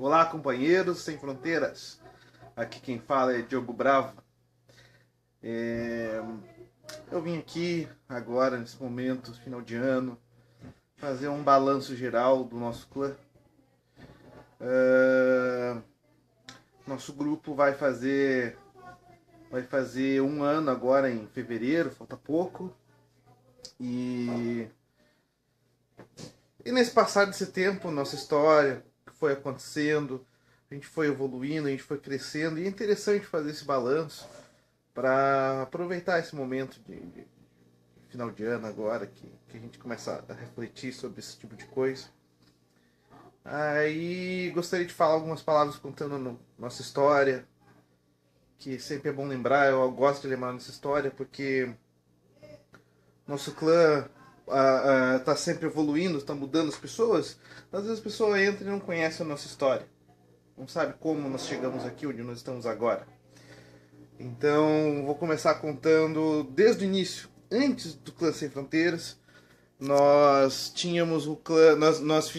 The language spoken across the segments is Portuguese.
Olá, companheiros sem fronteiras. Aqui quem fala é Diogo Bravo. Eu vim aqui agora, nesse momento, final de ano, fazer um balanço geral do nosso clã. Nosso grupo vai fazer um ano agora em fevereiro, falta pouco. E nesse passar desse tempo, nossa história, o que foi acontecendo, a gente foi evoluindo, a gente foi crescendo, e é interessante fazer esse balanço para aproveitar esse momento de final de ano agora, que a gente começa a refletir sobre esse tipo de coisa. Aí gostaria de falar algumas palavras contando nossa história, que sempre é bom lembrar, eu gosto de lembrar nossa história, porque nosso clã está sempre evoluindo, está mudando as pessoas. Às vezes a pessoa entra e não conhece a nossa história, não sabe como nós chegamos aqui onde nós estamos agora. Então vou começar contando desde o início. Antes do Clã Sem Fronteiras, nós tínhamos o clã, nós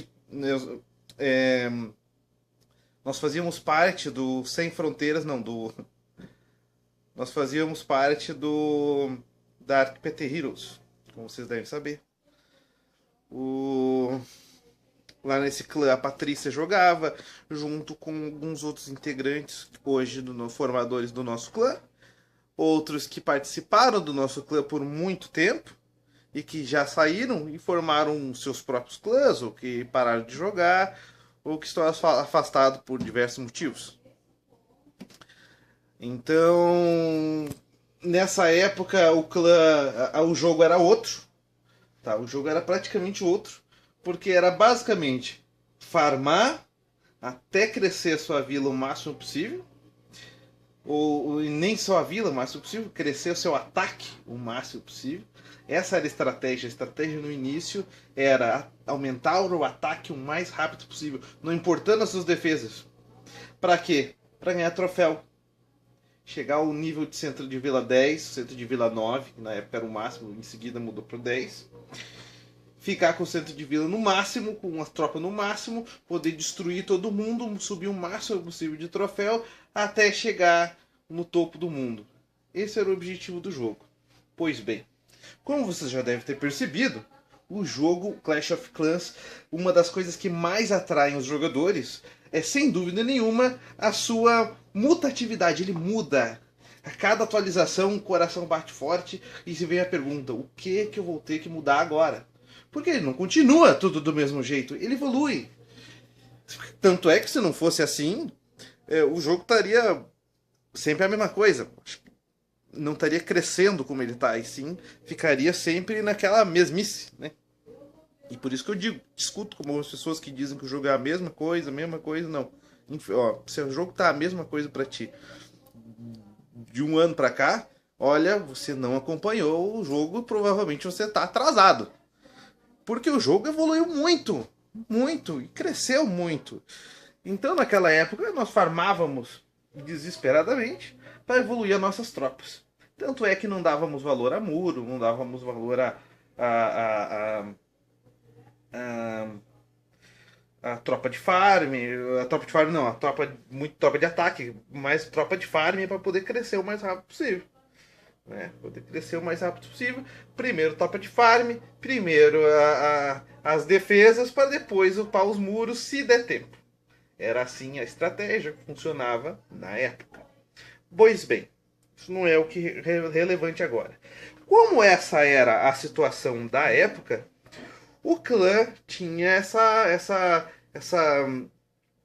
fazíamos parte do Sem Fronteiras, não, nós fazíamos parte da Arcpt Heroes, como vocês devem saber. Lá nesse clã a Patrícia jogava, junto com alguns outros integrantes, hoje formadores do nosso clã. Outros que participaram do nosso clã por muito tempo e que já saíram e formaram seus próprios clãs, ou que pararam de jogar, ou que estão afastados por diversos motivos. Então, nessa época, o jogo era outro. Tá? O jogo era praticamente outro, porque era basicamente farmar até crescer a sua vila o máximo possível, ou nem só a vila o máximo possível, crescer o seu ataque o máximo possível. Essa era a estratégia. A estratégia no início era aumentar o ataque o mais rápido possível, não importando as suas defesas. Para quê? Para ganhar troféu. Chegar ao nível de centro de vila 10, centro de vila 9, que na época era o máximo, em seguida mudou para 10. Ficar com o centro de vila no máximo, com as tropas no máximo, poder destruir todo mundo, subir o máximo possível de troféu, até chegar no topo do mundo. Esse era o objetivo do jogo. Pois bem, como vocês já devem ter percebido, o jogo Clash of Clans, uma das coisas que mais atraem os jogadores é, sem dúvida nenhuma, a sua mutatividade. Ele muda. A cada atualização o coração bate forte e se vem a pergunta: o que eu vou ter que mudar agora? Porque ele não continua tudo do mesmo jeito, ele evolui. Tanto é que se não fosse assim, o jogo estaria sempre a mesma coisa. Não estaria crescendo como ele está, e sim ficaria sempre naquela mesmice, né? E por isso que eu discuto com as pessoas que dizem que o jogo é a mesma coisa, não. Se o jogo tá a mesma coisa para ti de um ano para cá, olha, você não acompanhou o jogo, provavelmente você tá atrasado. Porque o jogo evoluiu muito, muito, e cresceu muito. Então naquela época nós farmávamos desesperadamente para evoluir as nossas tropas. Tanto é que não dávamos valor a muro, não dávamos valor a tropa de farm, muito tropa de ataque, mais tropa de farm para poder crescer o mais rápido possível. Né? Poder crescer o mais rápido possível. Primeiro tropa de farm, primeiro as defesas, para depois upar os muros se der tempo. Era assim a estratégia que funcionava na época. Pois bem, isso não é o que é relevante agora. Como essa era a situação da época, o clã tinha essa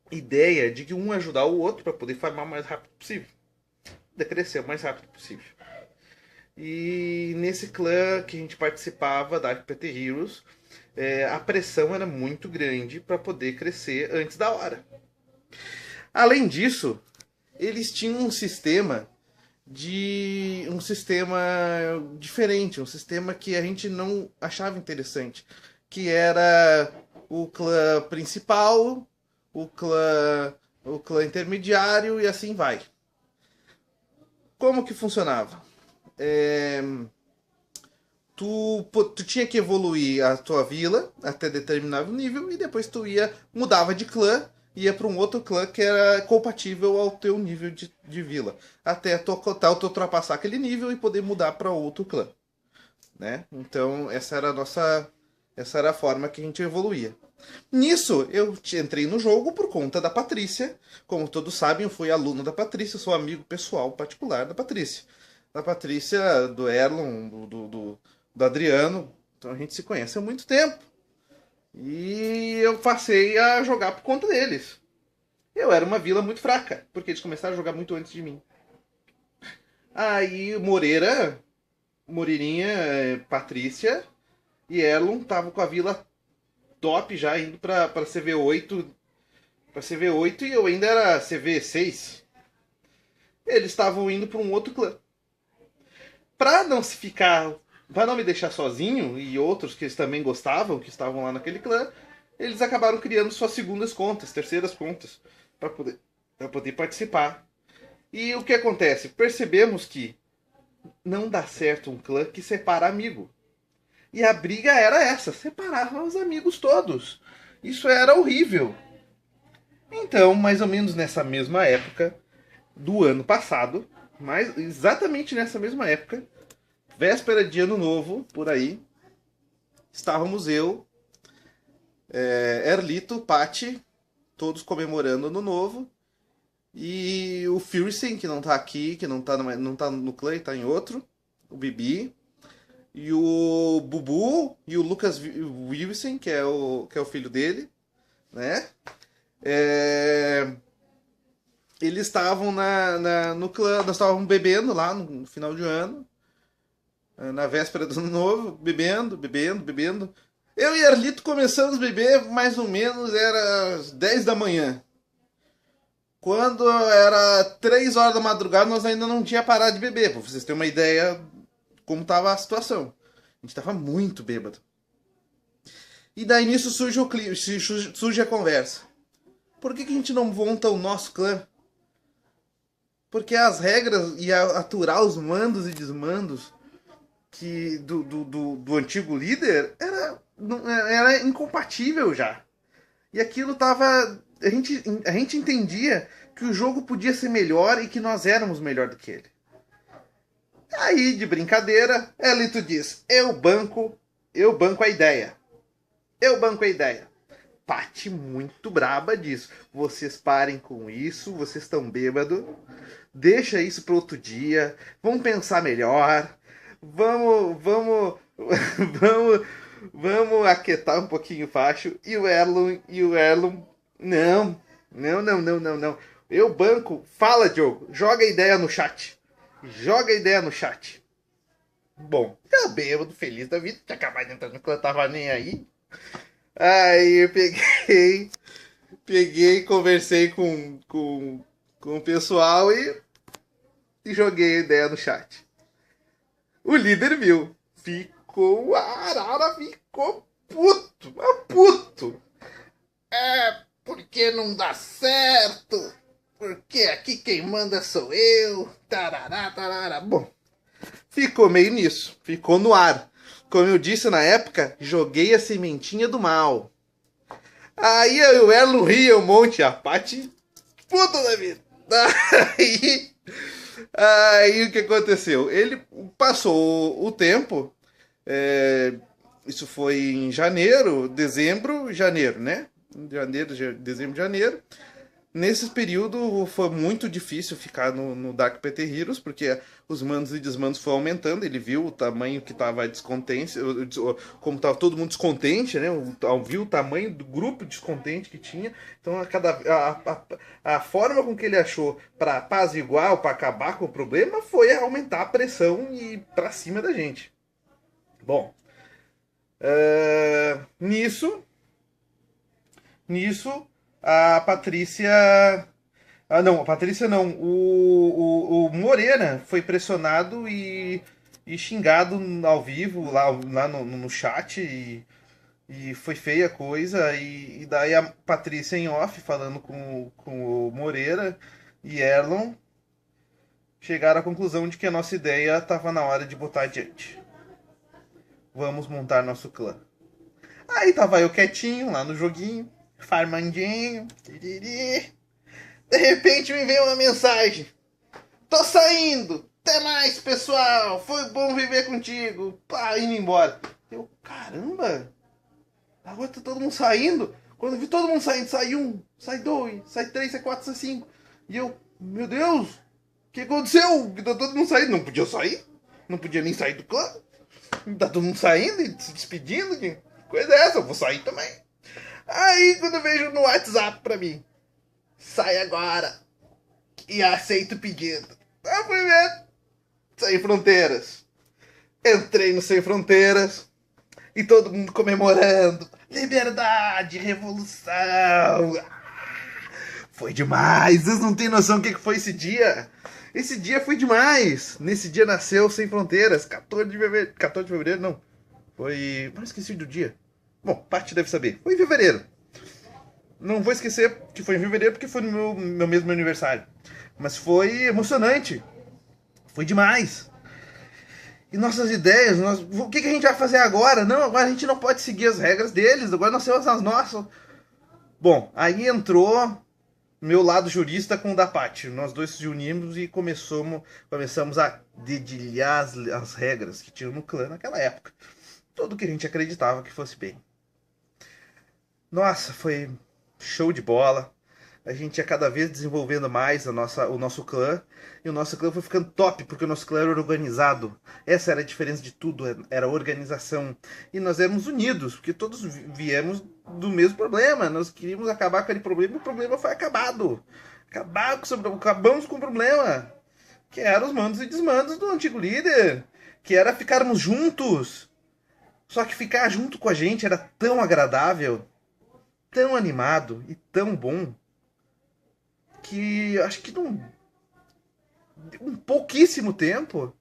ideia de que um ajudar o outro para poder farmar o mais rápido possível, de crescer o mais rápido possível. E nesse clã que a gente participava da Arcpt Heroes, a pressão era muito grande para poder crescer antes da hora. Além disso, eles tinham um sistema diferente, um sistema que a gente não achava interessante, que era o clã principal, o clã intermediário e assim vai. Como que funcionava? Tu tinha que evoluir a tua vila até determinado nível e depois tu mudava de clã ia para um outro clã que era compatível ao teu nível de vila. Até tu ultrapassar aquele nível e poder mudar para outro clã. Né? Então essa era a forma que a gente evoluía. Nisso, eu entrei no jogo por conta da Patrícia. Como todos sabem, eu fui aluno da Patrícia, sou amigo pessoal particular da Patrícia. Da Patrícia, do Erlon, do Adriano. Então a gente se conhece há muito tempo. E eu passei a jogar por conta deles. Eu era uma vila muito fraca, porque eles começaram a jogar muito antes de mim. Aí Moreirinha, Patrícia e Erlon estavam com a vila top já, indo pra CV8. Pra CV8 e eu ainda era CV6. Eles estavam indo para um outro clã. Pra não se ficar. Pra não me deixar sozinho e outros que eles também gostavam, que estavam lá naquele clã, eles acabaram criando suas segundas contas, terceiras contas, pra poder participar. E o que acontece? Percebemos que não dá certo um clã que separa amigo. E a briga era essa, separava os amigos todos. Isso era horrível. Então, mais ou menos nessa mesma época do ano passado, exatamente nessa mesma época, véspera de ano novo, por aí, estávamos eu, Erlito, Pati, todos comemorando ano novo, e o Firsen, que não tá aqui, que não tá no clã, tá em outro, o Bibi, e o Bubu e o Lucas Wilson, que é o filho dele, né? Eles estavam no clã, nós estávamos bebendo lá no final de ano, na véspera do ano novo, bebendo. Eu e Arlito começamos a beber mais ou menos, era às 10 da manhã. Quando era 3 horas da madrugada, nós ainda não tinha parado de beber, pra vocês terem uma ideia como estava a situação. A gente estava muito bêbado. E daí nisso surge a conversa. Por que a gente não monta o nosso clã? Porque as regras e aturar os mandos e desmandos do antigo líder era incompatível já. E aquilo tava. A gente entendia que o jogo podia ser melhor e que nós éramos melhor do que ele. Aí, de brincadeira, Elito diz: eu banco a ideia. Eu banco a ideia. Pati muito braba diz: vocês parem com isso, vocês estão bêbados. Deixa isso para outro dia. Vamos pensar melhor. Vamos aquietar um pouquinho o facho. E o Erlon, não. Eu banco. Fala, Diogo. Joga a ideia no chat. Bom, eu bêbado, feliz da vida. Tinha acabado de entrar no clã, tava nem aí. Aí eu peguei, conversei com o pessoal e joguei a ideia no chat. O líder viu. Ficou puto. Porque não dá certo. Porque aqui quem manda sou eu. Tarará. Bom, ficou meio nisso. Ficou no ar. Como eu disse na época, joguei a sementinha do mal. Aí o Erlon ria um monte. A Paty, puta da vida. Aí o que aconteceu? Ele passou o tempo. Isso foi em janeiro, né? Dezembro, janeiro. Nesse período foi muito difícil ficar no Dark PT Heroes, porque os mandos e desmandos foram aumentando. Ele viu o tamanho que estava descontente, como estava todo mundo descontente, né? Viu o tamanho do grupo descontente que tinha. Então a forma com que ele achou para apaziguar ou para acabar com o problema foi aumentar a pressão e ir para cima da gente. Bom, nisso a Patrícia. A Patrícia não. O Moreira foi pressionado e xingado ao vivo, lá no chat. E foi feia a coisa. E daí a Patrícia em off, falando com o Moreira e Erlon, chegaram à conclusão de que a nossa ideia estava na hora de botar adiante. Vamos montar nosso clã. Aí tava eu quietinho lá no joguinho, farmandinho. Tiriri. De repente me veio uma mensagem. Tô saindo. Até mais, pessoal. Foi bom viver contigo. Pá, indo embora. Eu, caramba. Agora tá todo mundo saindo. Quando eu vi todo mundo saindo, sai um, sai dois, sai três, sai quatro, sai cinco. E eu, meu Deus, o que aconteceu? Tá todo mundo saindo. Não podia sair. Não podia nem sair do clã. Tá todo mundo saindo e se despedindo. Que coisa é essa? Eu vou sair também. Aí quando eu vejo no WhatsApp pra mim, sai agora e aceita o pedido. Eu fui ver. Sem Fronteiras. Entrei no Sem Fronteiras e todo mundo comemorando. Liberdade, revolução. Foi demais. Vocês não têm noção do que foi esse dia. Esse dia foi demais. Nesse dia nasceu Sem Fronteiras. 14 de fevereiro. 14 de fevereiro, não. Foi... Não esqueci do dia. Bom, parte deve saber. Foi em fevereiro. Não vou esquecer que foi em fevereiro porque foi no meu mesmo aniversário. Mas foi emocionante. Foi demais. E nossas ideias, o que a gente vai fazer agora? Não, agora a gente não pode seguir as regras deles. Agora nós temos as nossas. Bom, aí entrou meu lado jurista com o da Paty. Nós dois se unimos e começamos a dedilhar as regras que tinham no clã naquela época. Tudo que a gente acreditava que fosse bem. Nossa, foi show de bola. A gente ia cada vez desenvolvendo mais o nosso clã. E o nosso clã foi ficando top, porque o nosso clã era organizado. Essa era a diferença de tudo, era a organização. E nós éramos unidos, porque todos viemos do mesmo problema. Nós queríamos acabar com aquele problema e o problema foi acabado. Acabamos com o problema. Que eram os mandos e desmandos do antigo líder. Que era ficarmos juntos. Só que ficar junto com a gente era tão agradável, tão animado e tão bom, que acho que num pouquíssimo tempo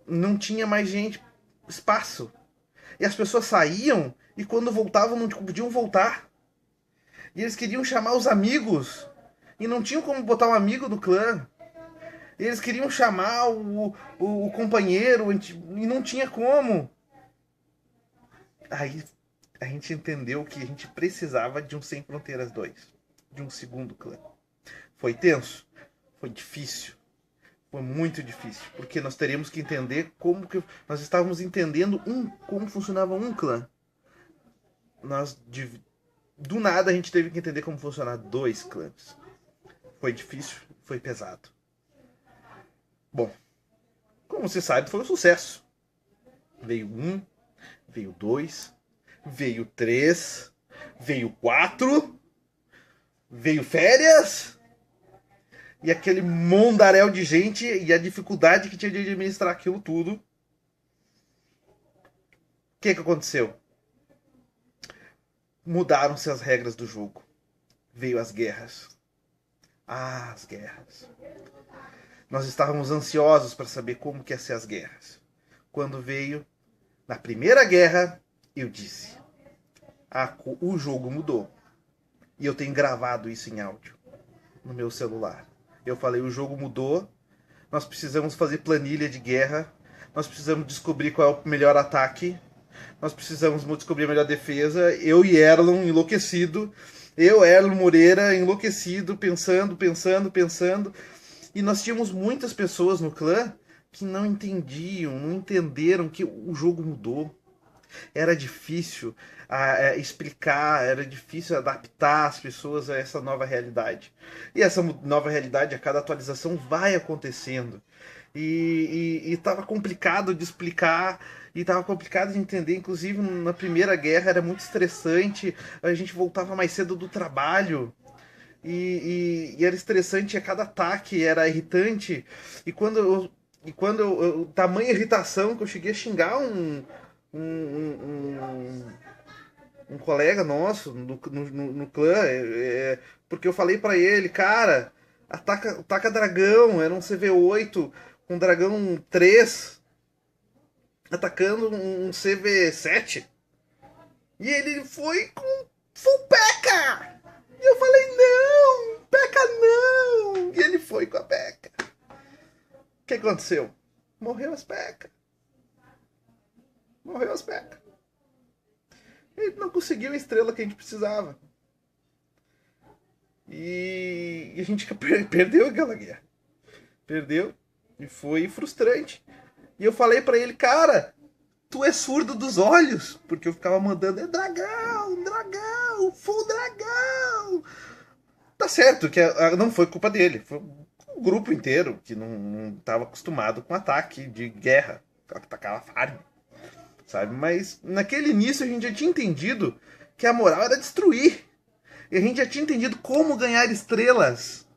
não tinha mais gente, espaço. E as pessoas saíam e quando voltavam não podiam voltar. E eles queriam chamar os amigos e não tinham como botar um amigo do clã. E eles queriam chamar o companheiro e não tinha como. Aí a gente entendeu que a gente precisava de um Sem Fronteiras 2, de um segundo clã. Foi tenso, foi difícil, foi muito difícil, porque nós teríamos que entender como que nós estávamos entendendo como funcionava um clã. Do nada a gente teve que entender como funcionar dois clãs. Foi difícil, foi pesado. Bom, como você sabe, foi um sucesso. Veio 1, veio 2, veio 3, veio 4, veio férias, e aquele mondaréu de gente e a dificuldade que tinha de administrar aquilo tudo. O que aconteceu? Mudaram-se as regras do jogo. Veio as guerras. As guerras. Nós estávamos ansiosos para saber como que ia ser as guerras. Quando veio, na primeira guerra, eu disse: o jogo mudou. E eu tenho gravado isso em áudio no meu celular. Eu falei: o jogo mudou, nós precisamos fazer planilha de guerra, nós precisamos descobrir qual é o melhor ataque, nós precisamos descobrir a melhor defesa. Eu e Erlon enlouquecido, Erlon Moreira enlouquecido, pensando. E nós tínhamos muitas pessoas no clã que não entenderam que o jogo mudou. Era difícil explicar, era difícil adaptar as pessoas a essa nova realidade. E essa nova realidade, a cada atualização, vai acontecendo. E estava complicado de explicar, e estava complicado de entender. Inclusive, na primeira guerra era muito estressante, a gente voltava mais cedo do trabalho. E era estressante, a cada ataque era irritante. E quando tamanha irritação que eu cheguei a xingar um colega nosso no clã, porque eu falei pra ele: cara, ataca dragão. Era um CV8 com dragão 3 atacando um CV7, e ele foi com full P.E.K.K.A. E eu falei: não, P.E.K.K.A. não. E ele foi com a P.E.K.K.A. O que aconteceu? Morreu as P.E.K.K.A. Ele não conseguiu a estrela que a gente precisava. E a gente perdeu aquela guerra. Perdeu. E foi frustrante. E eu falei pra ele, cara, tu é surdo dos olhos. Porque eu ficava mandando, é dragão, dragão, full dragão. Tá certo que não foi culpa dele. Foi o grupo inteiro que não tava acostumado com ataque de guerra. Atacar a farm, sabe? Mas naquele início a gente já tinha entendido que a moral era destruir. E a gente já tinha entendido como ganhar estrelas.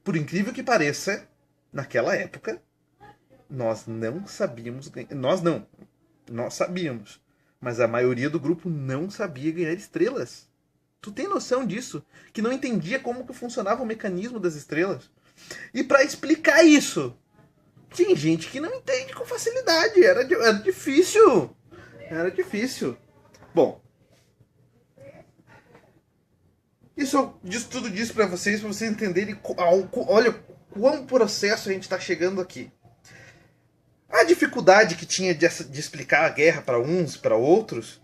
Por incrível que pareça, naquela época, nós não sabíamos ganhar. Nós sabíamos. Mas a maioria do grupo não sabia ganhar estrelas. Tu tem noção disso? Que não entendia como que funcionava o mecanismo das estrelas. E para explicar isso, tem gente que não entende com facilidade. Era difícil. Era difícil. Bom, tudo disso para vocês entenderem, olha, quão processo a gente está chegando aqui. A dificuldade que tinha de explicar a guerra para uns e para outros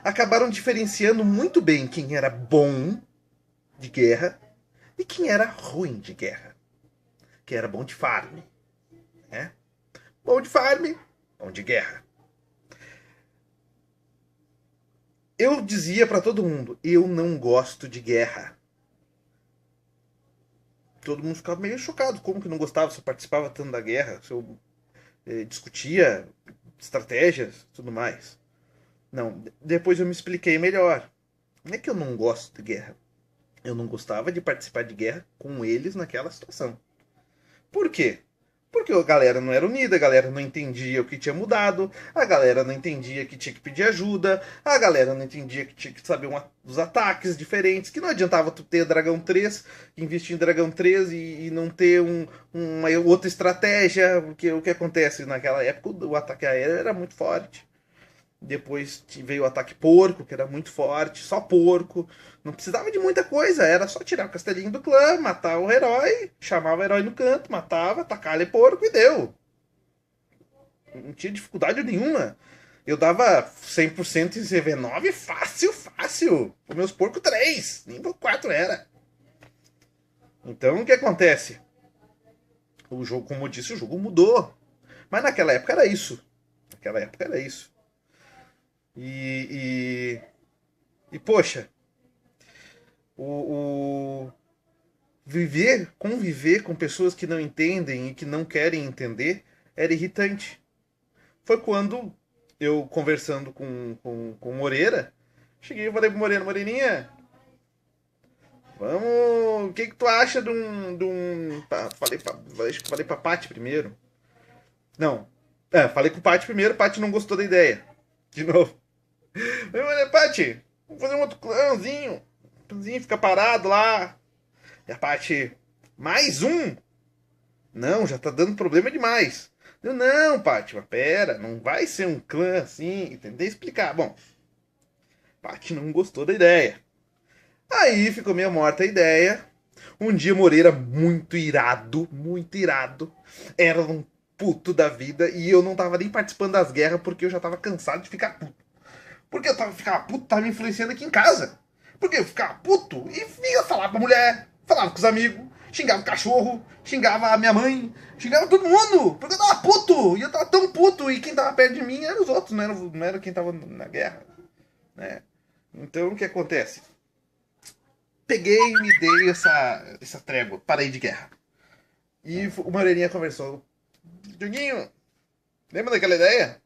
acabaram diferenciando muito bem quem era bom de guerra e quem era ruim de guerra. Quem era bom de farm. Né? Bom de farm, bom de guerra. Eu dizia para todo mundo, eu não gosto de guerra. Todo mundo ficava meio chocado. Como que não gostava? Se eu participava tanto da guerra, se eu discutia estratégias, tudo mais. Não, depois eu me expliquei melhor. Não é que eu não gosto de guerra. Eu não gostava de participar de guerra com eles naquela situação. Por quê? Porque a galera não era unida, a galera não entendia o que tinha mudado, a galera não entendia que tinha que pedir ajuda, a galera não entendia que tinha que saber os ataques diferentes, que não adiantava tu ter Dragão 3, investir em Dragão 3 e não ter uma outra estratégia, porque o que acontece naquela época, o ataque aéreo era muito forte. Depois veio o ataque porco, que era muito forte, só porco. Não precisava de muita coisa, era só tirar o castelinho do clã, matar o herói, chamava o herói no canto, matava, tacar-lhe porco e deu. Não tinha dificuldade nenhuma. Eu dava 100% em CV9 fácil, fácil. Os meus porcos 3, nem por 4 era. Então o que acontece? O jogo, como eu disse, o jogo mudou. Mas naquela época era isso. Naquela época era isso. E poxa, conviver com pessoas que não entendem e que não querem entender era irritante. Foi quando eu, conversando com o Moreira, cheguei e falei pro Moreira, Moreirinha, vamos, o que tu acha de um acho que falei pra Paty primeiro. Não, falei com o Paty primeiro, o Paty não gostou da ideia. De novo. Falei, Paty, vamos fazer um outro clãzinho. Fica parado lá. E a Paty, mais um? Não, já tá dando problema demais. Eu, não, Paty, mas pera, não vai ser um clã assim. Tentei explicar. Bom, Paty não gostou da ideia. Aí ficou meio morta a ideia. Um dia Moreira, muito irado, era um puto da vida e eu não tava nem participando das guerras porque eu já tava cansado de ficar puto. Porque eu ficava puto, tava me influenciando aqui em casa. Porque eu ficava puto e ia falar pra mulher, falava com os amigos, xingava o cachorro, xingava a minha mãe, xingava todo mundo. Porque eu tava puto, e eu tava tão puto, e quem tava perto de mim eram os outros, não era quem tava na guerra. Né? Então o que acontece? Peguei e me dei essa trégua, parei de guerra. E o Moreirinha conversou. Dioguinho, lembra daquela ideia?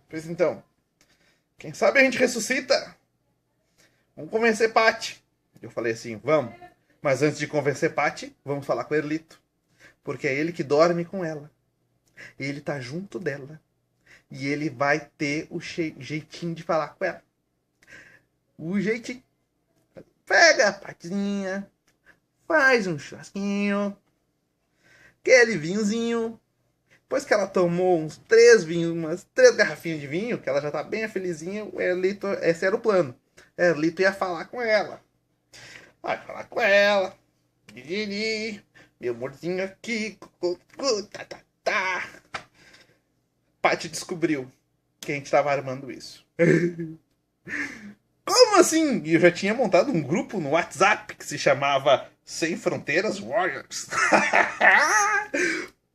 Pois então, quem sabe a gente ressuscita? Vamos convencer Paty. Eu falei assim, vamos. Mas antes de convencer Paty, vamos falar com o Erlito. Porque é ele que dorme com ela. Ele tá junto dela. E ele vai ter o jeitinho de falar com ela. O jeitinho. Pega a Patyzinha. Faz um churrasquinho. Aquele vinhozinho. Depois que ela tomou uns 3 vinhos, umas 3 garrafinhas de vinho, que ela já tá bem felizinha, o Erlito, esse era o plano. O Erlito ia falar com ela. Vai falar com ela. Meu amorzinho aqui. Paty descobriu que a gente tava armando isso. Como assim? E eu já tinha montado um grupo no WhatsApp que se chamava Sem Fronteiras Warriors.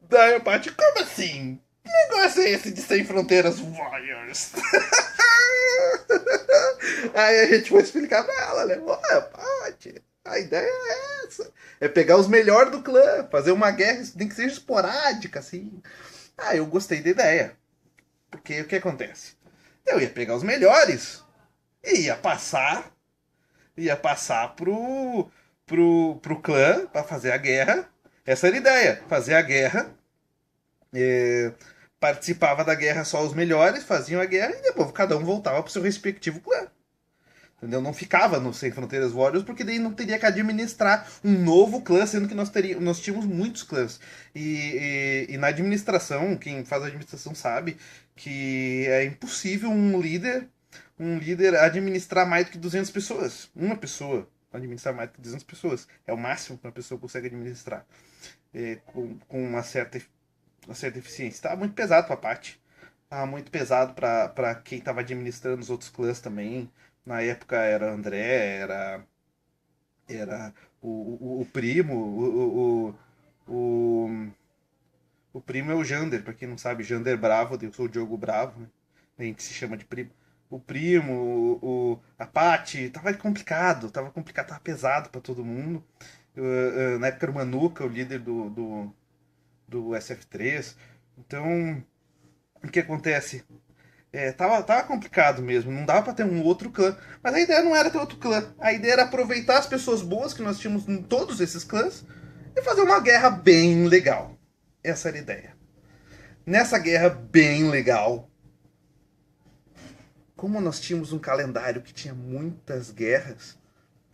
Daí o Paty, como assim? Que negócio é esse de Sem Fronteiras Warriors? Aí a gente foi explicar pra ela, né? Olha, Paty, a ideia é essa. É pegar os melhores do clã, fazer uma guerra, nem que seja esporádica, assim. Ah, eu gostei da ideia. Porque o que acontece? Eu ia pegar os melhores e ia passar pro clã para fazer a guerra. Essa era a ideia, fazer a guerra. é, Participava da guerra só os melhores, faziam a guerra e depois cada um voltava pro seu respectivo clã. Entendeu? Não ficava no Sem Fronteiras Warriors, porque daí não teria que administrar um novo clã, sendo que nós tínhamos muitos clãs. E na administração, quem faz a administração sabe que é impossível um líder administrar mais do que 200 pessoas. Uma pessoa administrar mais do que 200 pessoas. É o máximo que uma pessoa consegue administrar com uma certa eficiência. Estava muito pesado para a parte. Estava muito pesado para quem estava administrando os outros clãs também. Na época era André, era o primo, o primo é o Jander, pra quem não sabe, Jander Bravo, eu sou o Diogo Bravo, né? A gente se chama de primo. O primo, a Paty, tava complicado, tava pesado pra todo mundo. Na época era o Manuca, o líder do SF3. Então, o que acontece? Tava complicado mesmo, não dava pra ter um outro clã. Mas a ideia não era ter outro clã. A ideia era aproveitar as pessoas boas que nós tínhamos em todos esses clãs e fazer uma guerra bem legal. Essa era a ideia. Nessa guerra bem legal, como nós tínhamos um calendário que tinha muitas guerras,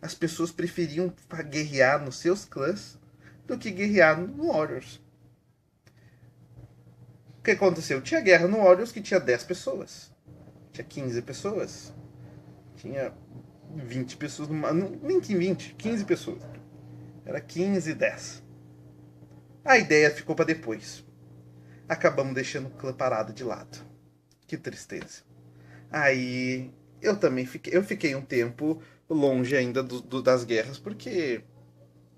as pessoas preferiam guerrear nos seus clãs do que guerrear no Warriors. O que aconteceu? Tinha guerra no Warriors que tinha 10 pessoas, tinha 15 pessoas, tinha 20 pessoas, nem 20, 15 pessoas. Era 15 e 10. A ideia ficou para depois. Acabamos deixando o clã parado de lado. Que tristeza. Aí eu fiquei um tempo longe ainda das guerras, porque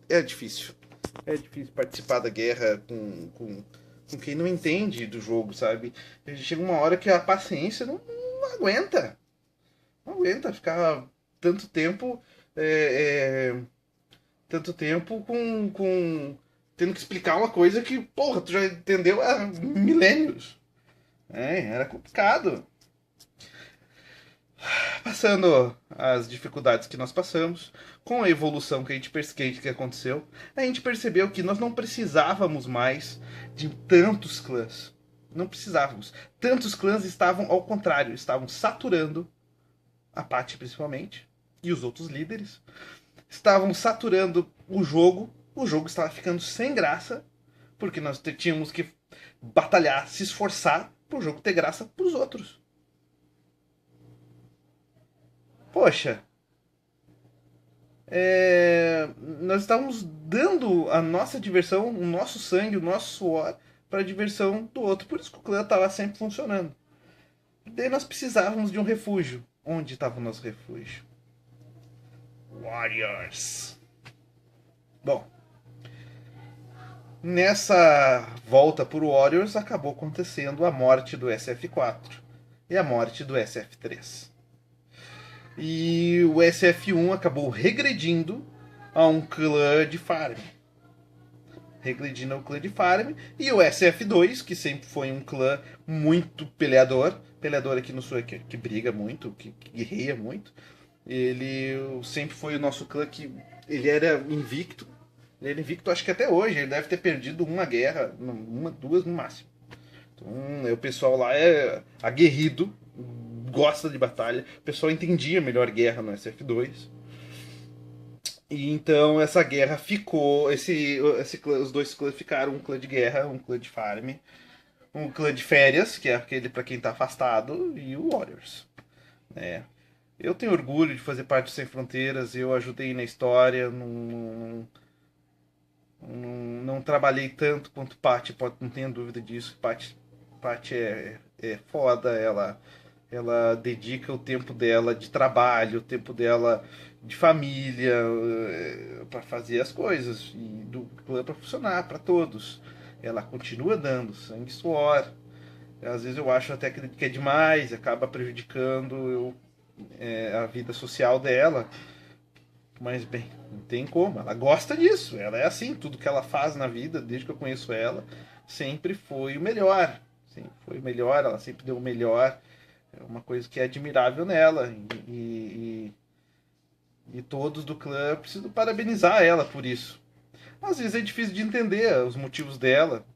é difícil. É difícil participar da guerra com quem não entende do jogo, sabe? Chega uma hora que a paciência não aguenta. Não aguenta ficar tanto tempo. Tanto tempo tendo que explicar uma coisa que, porra, tu já entendeu há milênios. Era complicado. Passando as dificuldades que nós passamos, com a evolução que aconteceu, a gente percebeu que nós não precisávamos mais de tantos clãs. Não precisávamos. Tantos clãs estavam ao contrário, estavam saturando a Paty principalmente e os outros líderes. Estavam saturando o jogo estava ficando sem graça, porque nós tínhamos que batalhar, se esforçar para o jogo ter graça para os outros. Poxa, nós estávamos dando a nossa diversão, o nosso sangue, o nosso suor para a diversão do outro. Por isso que o clã estava sempre funcionando. Daí nós precisávamos de um refúgio. Onde estava o nosso refúgio? Warriors. Bom, nessa volta por Warriors acabou acontecendo a morte do SF4 e a morte do SF3. E o SF1 acabou regredindo a um clã de farm. Regredindo ao clã de farm. E o SF2, que sempre foi um clã muito peleador. Peleador aqui no sul que briga muito, que guerreia muito. Ele sempre foi o nosso clã que ele era invicto. Ele era invicto, acho que até hoje. Ele deve ter perdido uma guerra, uma, duas no máximo. Então, o pessoal lá é aguerrido, gosta de batalha. O pessoal entendia melhor guerra no SF2. E então essa guerra ficou. Os dois clãs ficaram um clã de guerra, um clã de farm, um clã de férias, que é aquele para quem tá afastado, e o Warriors. Né? Eu tenho orgulho de fazer parte do Sem Fronteiras, eu ajudei na história, não trabalhei tanto quanto Paty, não tenha dúvida disso. Paty é foda, ela dedica o tempo dela de trabalho, o tempo dela de família, para fazer as coisas e do clã para funcionar para todos. Ela continua dando sangue e suor. Às vezes eu acho até que é demais, acaba prejudicando a vida social dela. Mas, bem, não tem como. Ela gosta disso. Ela é assim. Tudo que ela faz na vida, desde que eu conheço ela, sempre foi o melhor. Sempre foi o melhor. Ela sempre deu o melhor. É uma coisa que é admirável nela. E todos do clã precisam parabenizar ela por isso. Às vezes é difícil de entender os motivos dela.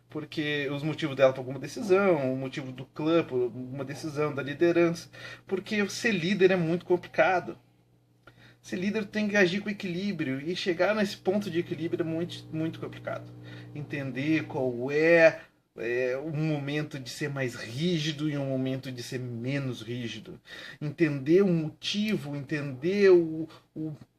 Porque os motivos dela por alguma decisão, o motivo do clã por alguma decisão, da liderança. Porque ser líder é muito complicado. Ser líder tem que agir com equilíbrio e chegar nesse ponto de equilíbrio é muito, muito complicado. Entender qual um momento de ser mais rígido e um momento de ser menos rígido. Entender o motivo, entender o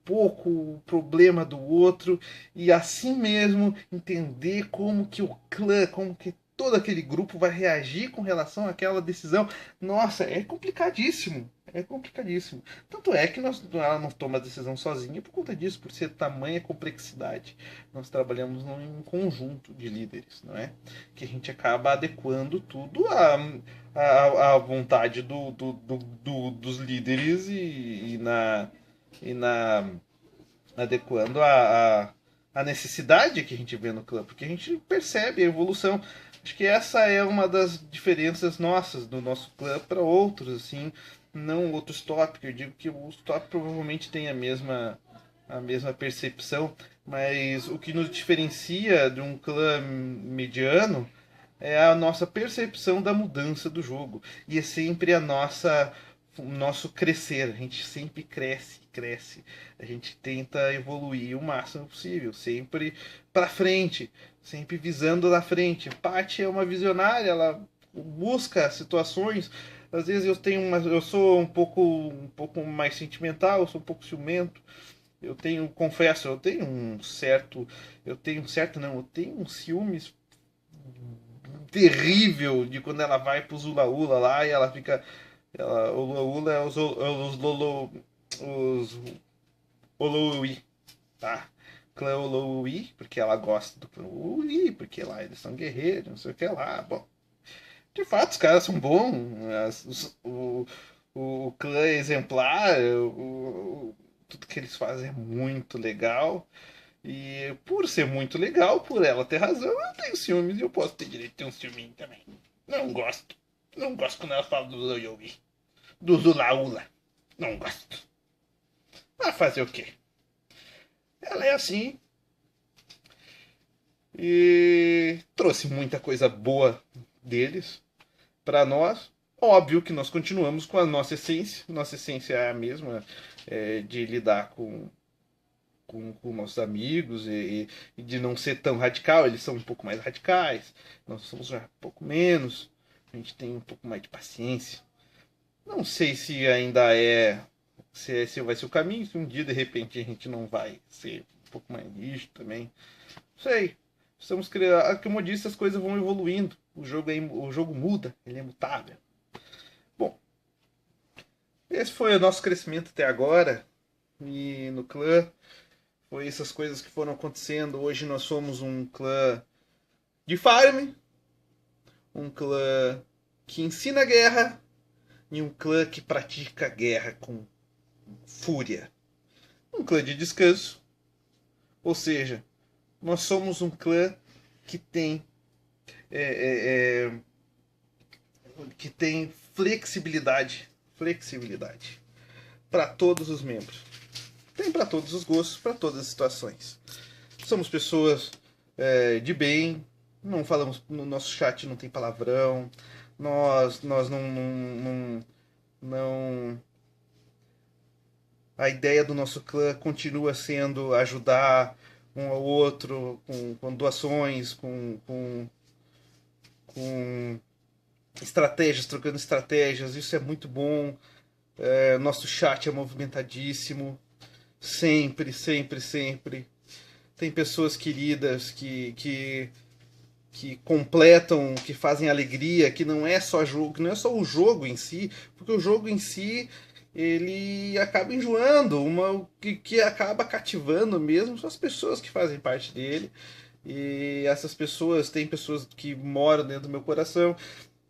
pouco o problema do outro e assim mesmo entender como que o clã, como que todo aquele grupo vai reagir com relação àquela decisão. Nossa, é complicadíssimo. É complicadíssimo. Tanto é que ela não toma a decisão sozinha por conta disso, por ser tamanha complexidade. Nós trabalhamos num conjunto de líderes, não é? Que a gente acaba adequando tudo à vontade dos líderes e na adequando a necessidade que a gente vê no clã, porque a gente percebe a evolução. Acho que essa é uma das diferenças nossas do nosso clã para outros, assim, não outros top, eu digo que os top provavelmente têm a mesma percepção, mas o que nos diferencia de um clã mediano é a nossa percepção da mudança do jogo. E é sempre o nosso crescer. A gente sempre cresce, cresce. A gente tenta evoluir o máximo possível, sempre para frente, sempre visando lá frente. Paty é uma visionária, ela busca situações. Às vezes eu sou um pouco mais sentimental, eu sou um pouco ciumento. Confesso, eu tenho um ciúmes terrível de quando ela vai pro Zula Ula lá e ela fica. O Lula Ula é os Lolo. Os Oloui, tá? Clã Oloui, porque ela gosta do clã Oloui, porque lá eles são guerreiros, não sei o que lá. Bom, de fato, os caras são bons. O clã é exemplar, tudo que eles fazem é muito legal. E por ser muito legal, por ela ter razão, eu tenho ciúmes e eu posso ter direito de ter um ciúminho também. Não gosto. Não gosto quando ela fala do Zoyogi. Do Zulaula. Não gosto. Mas fazer o quê? Ela é assim. E trouxe muita coisa boa deles para nós. Óbvio que nós continuamos com a nossa essência. Nossa essência é a mesma, de lidar com nossos amigos e de não ser tão radical. Eles são um pouco mais radicais, nós somos já um pouco menos. A gente tem um pouco mais de paciência. Não sei se ainda se vai ser o caminho, se um dia de repente a gente não vai ser um pouco mais rígido também. Não sei. Estamos criando, como eu disse, as coisas vão evoluindo. O jogo muda, ele é mutável. Bom, esse foi o nosso crescimento até agora. E no clã foi essas coisas que foram acontecendo. Hoje nós somos um clã de farm, um clã que ensina guerra e um clã que pratica guerra com fúria. Um clã de descanso. Ou seja, nós somos um clã que tem que tem flexibilidade para todos os membros. Tem para todos os gostos, para todas as situações. Somos pessoas de bem, não falamos, no nosso chat não tem palavrão, nós não a ideia do nosso clã continua sendo ajudar um ao outro com doações, com estratégias, trocando estratégias. Isso é muito bom. Nosso chat é movimentadíssimo. Sempre, sempre, sempre. Tem pessoas queridas que que completam, que fazem alegria, que não é só jogo, que não é só o jogo em si, porque o jogo em si ele acaba enjoando, que acaba cativando mesmo são as pessoas que fazem parte dele. E essas pessoas, tem pessoas que moram dentro do meu coração.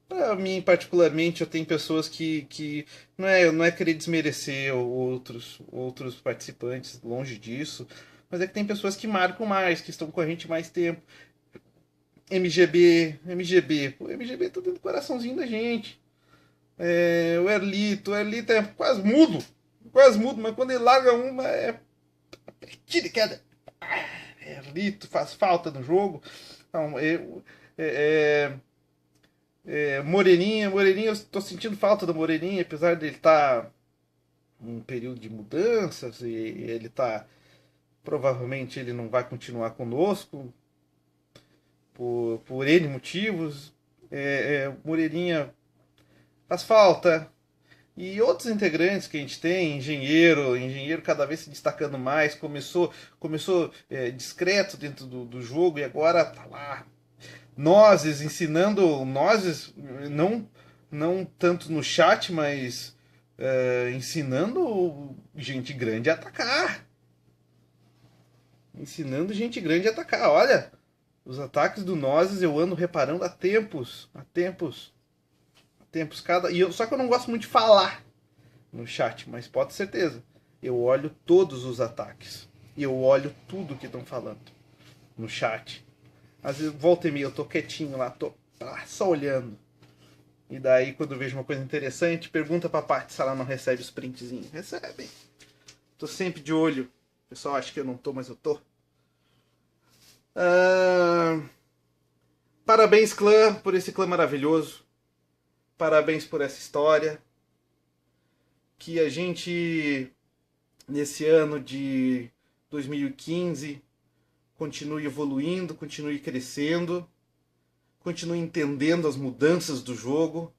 Para mim, particularmente, eu tenho pessoas que não é querer desmerecer outros participantes, longe disso, mas é que tem pessoas que marcam mais, que estão com a gente mais tempo. MGB, pô, MGB tá dentro do coraçãozinho da gente. O Erlito é quase mudo, mas quando ele larga uma é tira e queda. Erlito faz falta no jogo. Então, é, Moreirinha, eu tô sentindo falta do Moreirinha, apesar dele estar em um período de mudanças e ele tá. Provavelmente ele não vai continuar conosco por N motivos. Moreirinha faz falta. E outros integrantes que a gente tem, engenheiro cada vez se destacando mais, começou discreto dentro do jogo e agora tá lá. Nozes, não tanto no chat, mas ensinando gente grande a atacar. Ensinando gente grande a atacar. Olha, os ataques do Nozes eu ando reparando há tempos. Só que eu não gosto muito de falar no chat, mas pode ter certeza. Eu olho todos os ataques. E eu olho tudo que estão falando no chat. Às vezes, volta e meia, eu tô quietinho lá, tô só olhando. E daí, quando eu vejo uma coisa interessante, pergunta pra Paty se ela não recebe os printzinhos. Recebe. Tô sempre de olho. O pessoal acha que eu não tô, mas eu tô. Parabéns, clã, por esse clã maravilhoso. Parabéns por essa história. Que a gente, nesse ano de 2015, continue evoluindo, continue crescendo, continue entendendo as mudanças do jogo,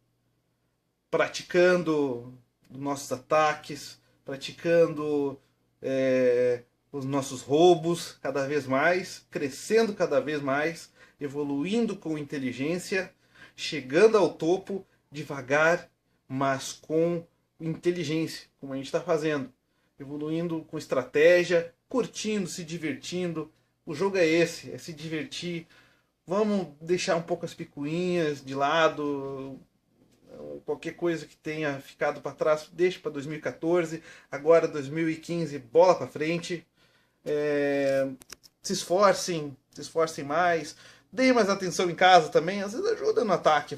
praticando nossos ataques, praticando os nossos roubos cada vez mais, crescendo cada vez mais, evoluindo com inteligência, chegando ao topo devagar, mas com inteligência, como a gente está fazendo. Evoluindo com estratégia, curtindo, se divertindo. O jogo é esse, é se divertir. Vamos deixar um pouco as picuinhas de lado. Qualquer coisa que tenha ficado para trás, deixa para 2014. Agora 2015, bola para frente. Se esforcem mais. Deem mais atenção em casa também. Às vezes ajuda no ataque,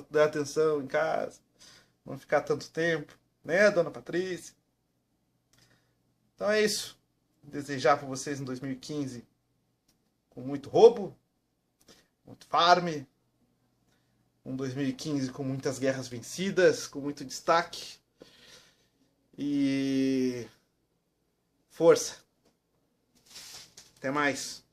dar atenção em casa. Não ficar tanto tempo, né, dona Patrícia? Então é isso. Desejar para vocês em 2015 com muito roubo, muito farm, um 2015 com muitas guerras vencidas, com muito destaque e força. Até mais.